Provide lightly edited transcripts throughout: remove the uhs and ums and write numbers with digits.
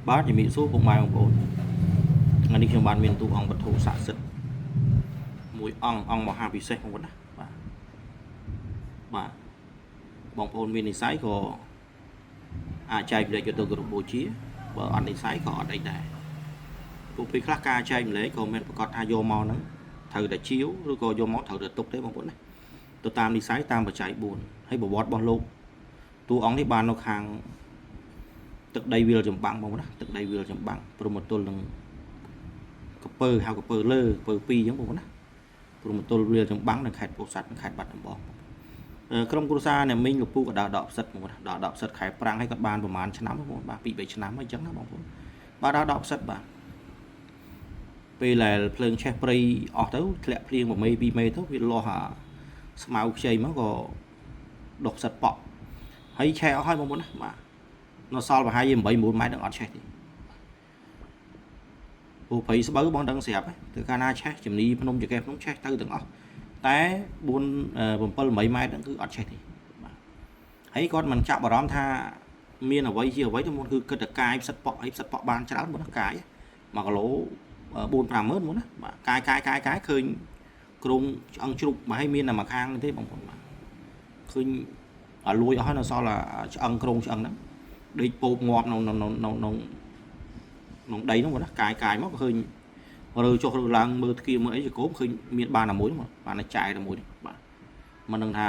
បាទជំរាបសួរពុកម៉ែបងប្អូនថ្ងៃនេះខ្ញុំបានមានទូអង្គវត្ថុស័ក្តិសិទ្ធិមួយអង្គមហាពិសេសបងប្អូនណាបាទបងប្អូនមាននិស្ស័យក៏អាចចែកម្លែកយកទៅគោរពបូជាបើអត់និស្ស័យក៏អត់អីដែរពួកពេលខ្លះការចែកម្លែកក៏មានប្រកាសថាយកមកហ្នឹងត្រូវតែជាវឬក៏យកមកត្រូវតែទុកទេបងប្អូនណាទៅតាមនិស្ស័យតាមបច្ច័យ4ហើយប្រវត្តិរបស់លោកទូអង្គនេះបាននៅខាងទឹកដីវាលចម្បាំងបងប្អូនណាទឹកដីវាលចម្បាំងព្រមទល់នឹងកពើហៅកពើលើកពើ2អញ្ចឹងបងប្អូនណាព្រមទល់វាលចម្បាំងនៅខេត្តពោធិ៍សាត់និងខេត្តបាត់ដំបងក្រុមគ្រួសារអ្នកមីងលោកពូក៏ដល់ដកផ្សិតបងប្អូនដល់ដកផ្សិតខែប្រាំងហើយគាត់បានប្រហែលឆ្នាំបងប្អូនបាទ2 3ឆ្នាំហើយអញ្ចឹងណាបងប្អូនបាទដល់ដកផ្សិតបាទពេលដែលភ្លើងឆេះព្រៃអស់ទៅធ្លាក់ភ្លៀង1មេ2មេទៅវាលាស់ស្មៅខ្ចីមកក៏ដកផ្សិតប៉ក់ហើយឆេះអស់ហើយបងប្អូនណាបាទនៅសល់ប្រហែលជា8 9ម៉ែត្រនឹងអត់ឆេះទេពូព្រៃស្បូវបងដឹងស្រាប់ទៅកាលណាឆេះជំនីភ្នំចកេះភ្នំឆេះទៅទាំងអស់តែ4 7 8ម៉ែត្រហ្នឹងគឺអត់ឆេះទេបាទហើយគាត់មិនចាប់អារម្មណ៍ថាមានអ្វីជាអ្វីទេមុនគឺគិតតែកាយផ្សិតប៉ក់ហើយផ្សិតប៉ក់បានច្រើនមុនណាកាយ1គីឡូ4 5ម៉ឺនមុនណាបាទកាយឃើញក្រុងឆ្អឹងជ្រូកមកឲ្យមានតែមួយខាងទេបងប្អូនបាទឃើញឲ្យលួយអស់ហើយនៅសល់ឆ្អឹងក្រុងឆ្អឹងហ្នឹងដេកពោបងាប់ក្នុងដីហ្នឹងបងណាកាយមកឃើញរើចុះរើឡើងមើលទ្វារមើលអីចកោមឃើញមានបានតែមួយមកបានតែចាយតែមួយបាទមិនដឹងថា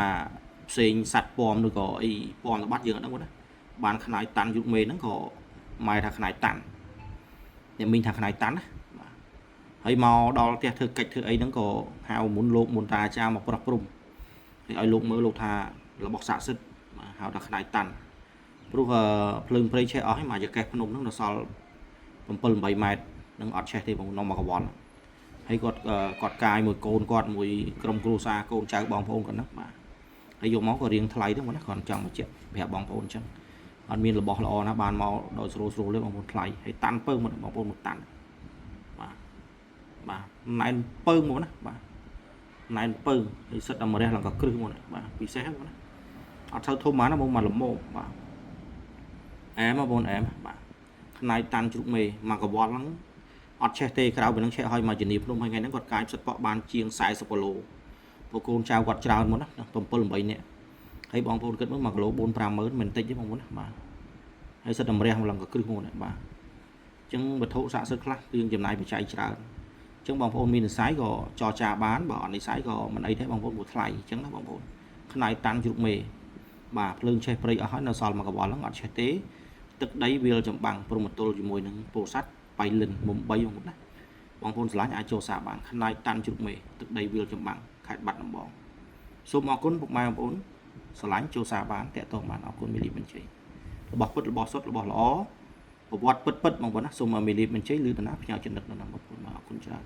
ផ្សេងសัตว์ពំឬក៏អីពំតបាត់យើងអត់ដឹងបងណាបានខ្នាយតាន់យុគមេហ្នឹងក៏ម៉ែថាខ្នាយតាន់អ្នកមីងថាខ្នាយតាន់ណាបាទហើយមកដល់ផ្ទះធ្វើកិច្ចធ្វើអីហ្នឹងក៏ហៅមុនលោកមុនតាអាចារ្យមកប្រោះព្រំហើយឲ្យលោកមើលលោកថារបស់ស័ក្តិសិទ្ធិហៅថាខ្នាយតាន់ព្រោះភ្លើងព្រៃឆេះអស់ហើយមកចកេះភ្នំហ្នឹងនៅសល់7 8ម៉ែត្រនឹងអត់ឆេះទេបងនៅមកកវល់ហើយគាត់កាយមួយកូនគាត់មួយក្រុមគ្រួសារកូនចៅបងប្អូនគាត់ហ្នឹងបាទហើយយកមកក៏រៀងថ្លៃទេបងណាគាត់ចង់បញ្ជាក់ប្រាប់បងប្អូនអញ្ចឹងអត់មានរបស់ល្អណាបានមកដោយស្រួលទេបងប្អូនថ្លៃហើយតាន់ពើមកបងប្អូនមកតាន់បាទណែនពើមកណាបាទណែនពើហើយសិតតែមរះឡើងក៏គ្រឹះមកបាទពិសេសហ្នឹងណាអត់ទៅធំណាបងមកល្មមបាទអែមបងប្អូនអែមបាទផ្នែកតាន់ជ្រូកមេមកកវល់ហ្នឹងអត់ឆេះទេក្រៅពីហ្នឹងឆេះឲ្យមកជំនាញភ្នំហើយថ្ងៃហ្នឹងគាត់កាយផ្សិតប៉ក់បានជាង40គីឡូព្រោះកូនចៅគាត់ច្រើនមកណា7 8នាក់ហើយបងប្អូនគិតមើល1គីឡូ4 5ម៉ឺនមិនតិចទេបងប្អូនណាបាទហើយសិតតែម្រះមកឡើងក៏គ្រឹះមកណាបាទអញ្ចឹងវត្ថុស័ក្តិសិទ្ធិខ្លះគឺចំណាយបច្ច័យច្រើនអញ្ចឹងបងប្អូនមាននិស្ស័យក៏ចរចាបានបើអត់និស្ស័យក៏មិនអីទេបងប្អូនមួយថ្លៃអញ្ចឹងណាបងប្អូនផ្នែកតាន់ជ្រូកមេបាទភ្លើងឆេះព្រៃអស់ហើយនៅសល់មកកវល់ហ្នឹងអត់ឆេះទេទឹកដីវាលចម្បាំងព្រមទល់ជាមួយនឹងពោធិ៍សាត់បៃលិនមុំ3បងប្អូនណាបងប្អូនឆ្លាញ់អាចចូលសារបានផ្នែកតាន់ជ្រូកមេទឹកដីវាលចម្បាំងខេត្តបាត់ដំបងសូមអរគុណពុកម៉ែបងប្អូនឆ្លាញ់ចូលសារបានតាក់ទងបានអរគុណមីលីបញ្ជ័យរបស់ពិតរបស់សុទ្ធរបស់ល្អប្រវត្តិពិតបងប្អូនណាសូមឲ្យមីលីបញ្ជ័យឬតាណាផ្ញើចំណឹកដល់បងប្អូនមកអរគុណច្រើន